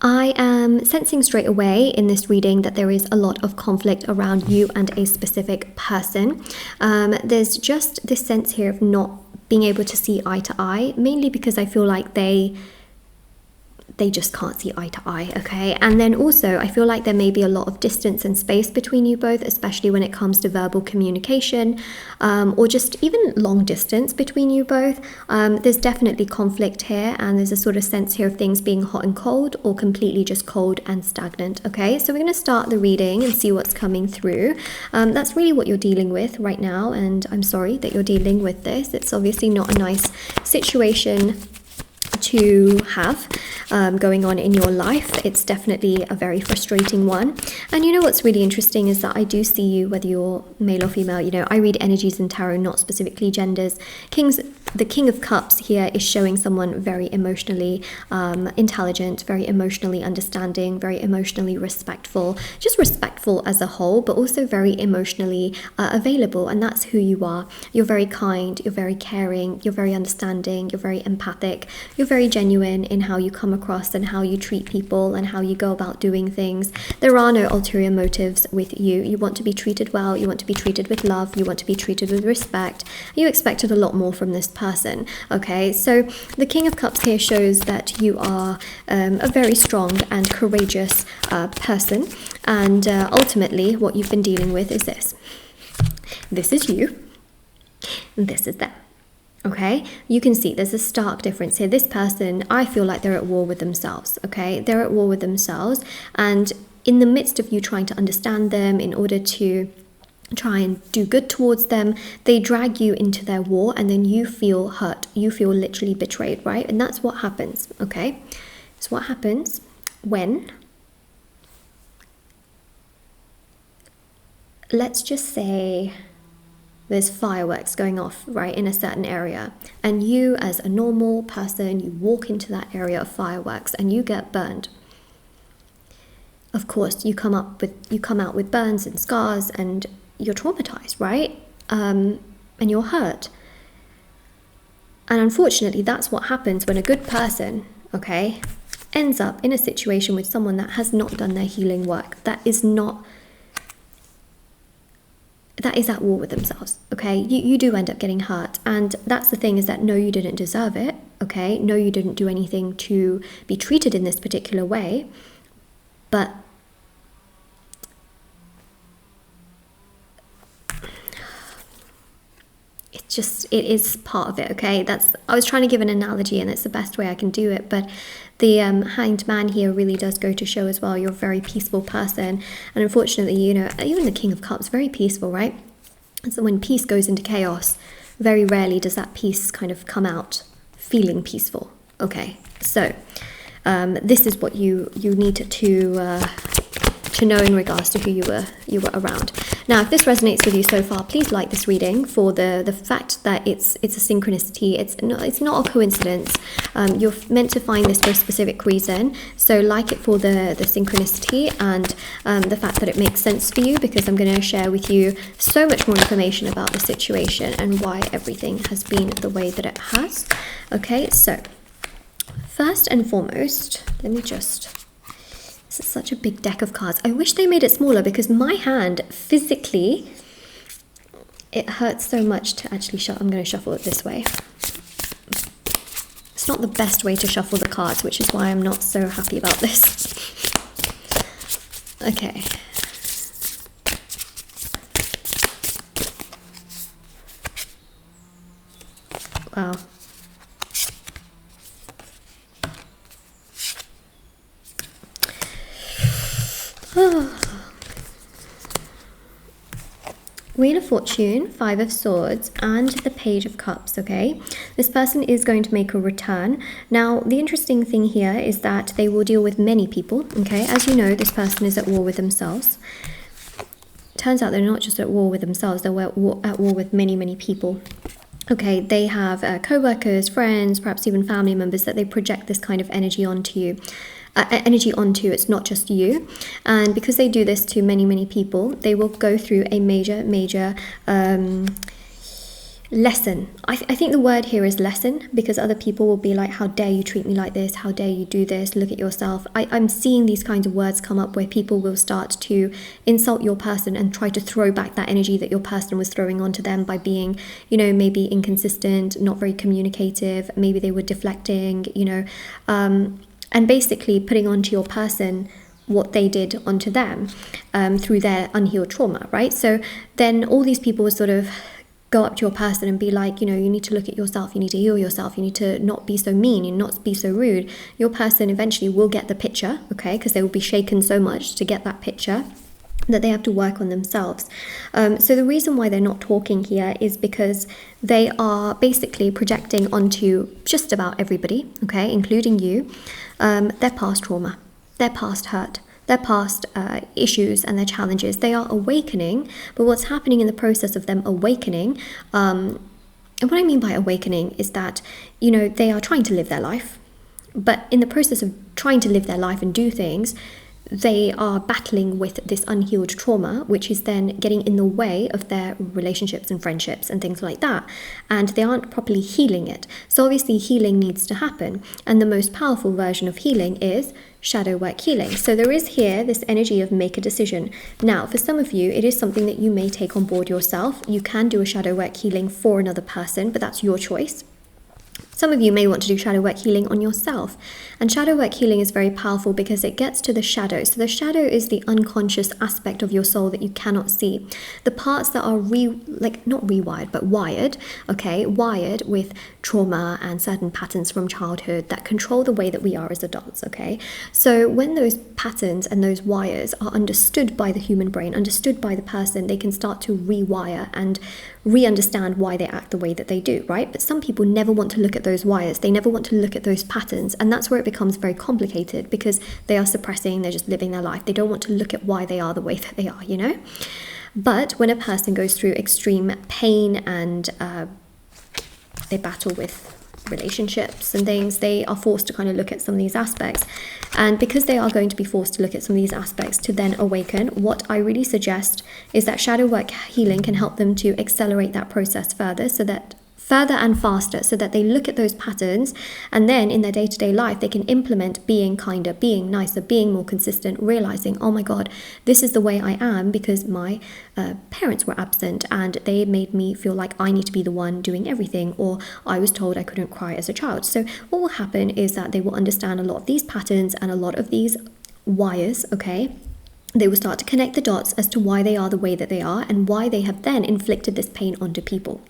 I am sensing straight away in this reading that there is a lot of conflict around you and a specific person. There's just this sense here of not being able to see eye to eye, mainly because I feel like they just can't see eye to eye, okay? And then also I feel like there may be a lot of distance and space between you both, especially when it comes to verbal communication, or just even long distance between you both. There's definitely conflict here, and there's a sort of sense here of things being hot and cold, or completely just cold and stagnant, okay? So we're going to start the reading and see what's coming through. That's really what you're dealing with right now, and I'm sorry that you're dealing with this. It's obviously not a nice situation to have going on in your life. It's definitely a very frustrating one. And you know what's really interesting is that I do see you, whether you're male or female, you know, I read energies in tarot, not specifically genders. The King of Cups here is showing someone very emotionally intelligent, very emotionally understanding, very emotionally respectful, just respectful as a whole, but also very emotionally available. And that's who you are. You're very kind, you're very caring, you're very understanding, you're very empathic, you're very genuine in how you come across and how you treat people and how you go about doing things. There are no ulterior motives with you. You want to be treated well, you want to be treated with love, you want to be treated with respect. You expected a lot more from this person, okay? So the King of Cups here shows that you are a very strong and courageous person, and ultimately what you've been dealing with is this. This is you, and this is them. Okay, you can see there's a stark difference here. This person, I feel like they're at war with themselves, okay? They're at war with themselves, and in the midst of you trying to understand them in order to try and do good towards them, they drag you into their war, and then you feel hurt. You feel literally betrayed, right? And that's what happens, okay? It's what happens when, let's just say, there's fireworks going off right in a certain area, and you as a normal person, you walk into that area of fireworks and you get burned. Of course, you come out with burns and scars, and you're traumatized, right? And you're hurt. And unfortunately, that's what happens when a good person, okay, ends up in a situation with someone that has not done their healing work, that is at war with themselves, okay? You do end up getting hurt, and that's the thing, is that no, you didn't deserve it, okay? No, you didn't do anything to be treated in this particular way, but it is part of it, okay? I was trying to give an analogy, and it's the best way I can do it, but the Hanged Man here really does go to show as well, you're a very peaceful person, and unfortunately, you know, even the King of Cups, very peaceful, right? And so when peace goes into chaos, very rarely does that peace kind of come out feeling peaceful, okay? So this is what you need to know in regards to who you were around. Now, if this resonates with you so far, please like this reading for the fact that it's a synchronicity. It's not a coincidence. You're meant to find this for a specific reason. So like it for the synchronicity and the fact that it makes sense for you, because I'm going to share with you so much more information about the situation and why everything has been the way that it has. Okay, so first and foremost, this is such a big deck of cards. I wish they made it smaller, because my hand physically, it hurts so much to actually shuffle. I'm going to shuffle it this way. It's not the best way to shuffle the cards, which is why I'm not so happy about this. Okay. Wow. Wheel of Fortune, Five of Swords, and the Page of Cups, okay? This person is going to make a return. Now, the interesting thing here is that they will deal with many people, okay? As you know, this person is at war with themselves. Turns out they're not just at war with themselves, they're at war with many, many people. Okay, they have co-workers, friends, perhaps even family members that they project this kind of energy onto you. It's not just you, and because they do this to many people, they will go through a major lesson. I think the word here is lesson, because other people will be like, how dare you treat me like this? How dare you do this? Look at yourself. I'm seeing these kinds of words come up where people will start to insult your person and try to throw back that energy that your person was throwing onto them by being, you know, maybe inconsistent, not very communicative. Maybe they were deflecting, you know, and basically putting onto your person what they did onto them through their unhealed trauma, right? So then all these people will sort of go up to your person and be like, you know, you need to look at yourself, you need to heal yourself, you need to not be so mean, you not be so rude. Your person eventually will get the picture, okay, because they will be shaken so much to get that picture that they have to work on themselves. So the reason why they're not talking here is because they are basically projecting onto just about everybody, okay, including you, their past trauma, their past hurt, their past issues and their challenges. They are awakening, but what's happening in the process of them awakening, and what I mean by awakening is that, you know, they are trying to live their life, but in the process of trying to live their life and do things, they are battling with this unhealed trauma, which is then getting in the way of their relationships and friendships and things like that. And they aren't properly healing it. So obviously healing needs to happen. And the most powerful version of healing is shadow work healing. So there is here this energy of make a decision. Now, for some of you, it is something that you may take on board yourself. You can do a shadow work healing for another person, but that's your choice. Some of you may want to do shadow work healing on yourself. And shadow work healing is very powerful because it gets to the shadow. So the shadow is the unconscious aspect of your soul that you cannot see. The parts that are not rewired, but wired, okay, wired with trauma and certain patterns from childhood that control the way that we are as adults, okay? So when those patterns and those wires are understood by the human brain, understood by the person, they can start to rewire and re-understand why they act the way that they do, right? But some people never want to look at those wires. They never want to look at those patterns. And that's where it becomes very complicated because they are suppressing, they're just living their life. They don't want to look at why they are the way that they are, you know? But when a person goes through extreme pain and they battle with relationships and things, they are forced to kind of look at some of these aspects. And because they are going to be forced to look at some of these aspects to then awaken, what I really suggest is that shadow work healing can help them to accelerate that process further and faster, so that they look at those patterns and then in their day-to-day life they can implement being kinder, being nicer, being more consistent, realizing, oh my god, this is the way I am because my parents were absent and they made me feel like I need to be the one doing everything, or I was told I couldn't cry as a child. So what will happen is that they will understand a lot of these patterns and a lot of these wires, okay? They will start to connect the dots as to why they are the way that they are and why they have then inflicted this pain onto people.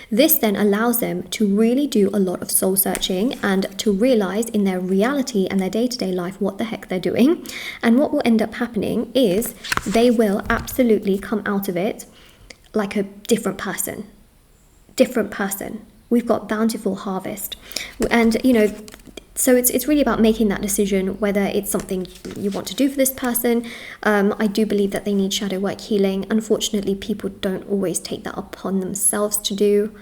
This then allows them to really do a lot of soul searching and to realize in their reality and their day-to-day life what the heck they're doing. And what will end up happening is they will absolutely come out of it like a different person. We've got bountiful harvest. And, you know, so it's really about making that decision whether it's something you want to do for this person. I do believe that they need shadow work healing. Unfortunately, people don't always take that upon themselves to do,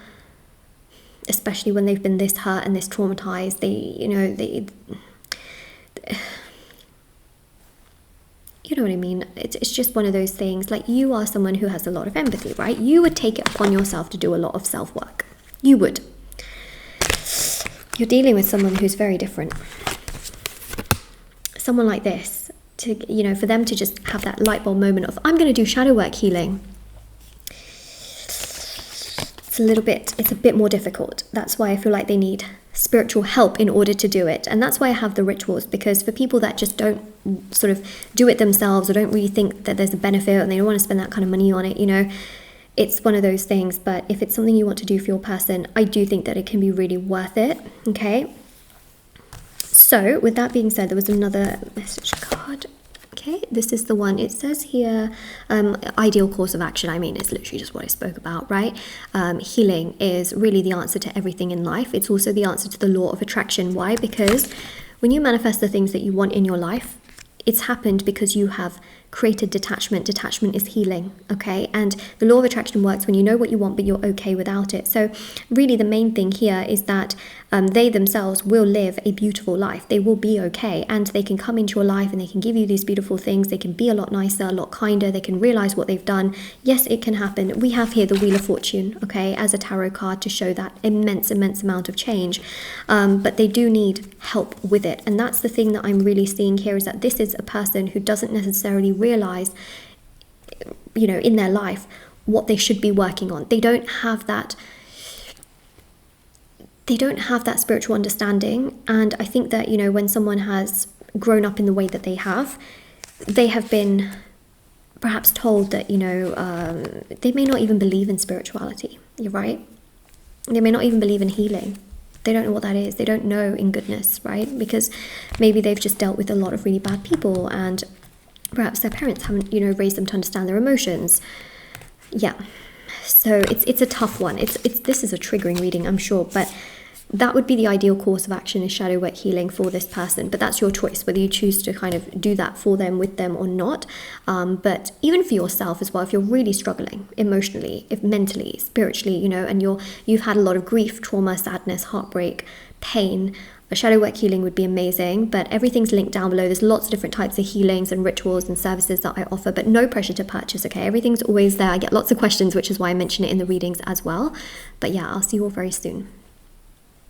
especially when they've been this hurt and this traumatized. You know what I mean? It's just one of those things. Like, you are someone who has a lot of empathy, right? You would take it upon yourself to do a lot of self-work. You would. You're dealing with someone who's very different. Someone like this, for them to just have that light bulb moment of, I'm going to do shadow work healing. It's a bit more difficult. That's why I feel like they need spiritual help in order to do it. And that's why I have the rituals, because for people that just don't sort of do it themselves or don't really think that there's a benefit and they don't want to spend that kind of money on it, it's one of those things. But if it's something you want to do for your person, I do think that it can be really worth it, okay? So with that being said, there was another message card. Okay, this is the one. It says here, ideal course of action. I mean, it's literally just what I spoke about, right? Healing is really the answer to everything in life. It's also the answer to the law of attraction. Why? Because when you manifest the things that you want in your life, it's happened because you have created detachment. Detachment is healing, okay? And the law of attraction works when you know what you want, but you're okay without it. So really the main thing here is that they themselves will live a beautiful life. They will be okay, and they can come into your life and they can give you these beautiful things. They can be a lot nicer, a lot kinder. They can realize what they've done. Yes, it can happen. We have here the Wheel of Fortune, okay, as a tarot card to show that immense amount of change. But they do need help with it. And that's the thing that I'm really seeing here, is that this is a person who doesn't necessarily realize, you know, in their life what they should be working on. They don't have that spiritual understanding. And I think that, you know, when someone has grown up in the way that they have been perhaps told that, you know, they may not even believe in spirituality. You're right. They may not even believe in healing. They don't know what that is. They don't know in goodness, right? Because maybe they've just dealt with a lot of really bad people, and perhaps their parents haven't, you know, raised them to understand their emotions. Yeah. So it's a tough one. This is a triggering reading, I'm sure, but that would be the ideal course of action, is shadow work healing for this person. But that's your choice, whether you choose to kind of do that for them, with them, or not. But even for yourself as well, if you're really struggling emotionally, if mentally, spiritually, you know, and you've had a lot of grief, trauma, sadness, heartbreak, pain, a shadow work healing would be amazing. But everything's linked down below. There's lots of different types of healings and rituals and services that I offer, but no pressure to purchase, okay? Everything's always there. I get lots of questions, which is why I mention it in the readings as well. But yeah, I'll see you all very soon.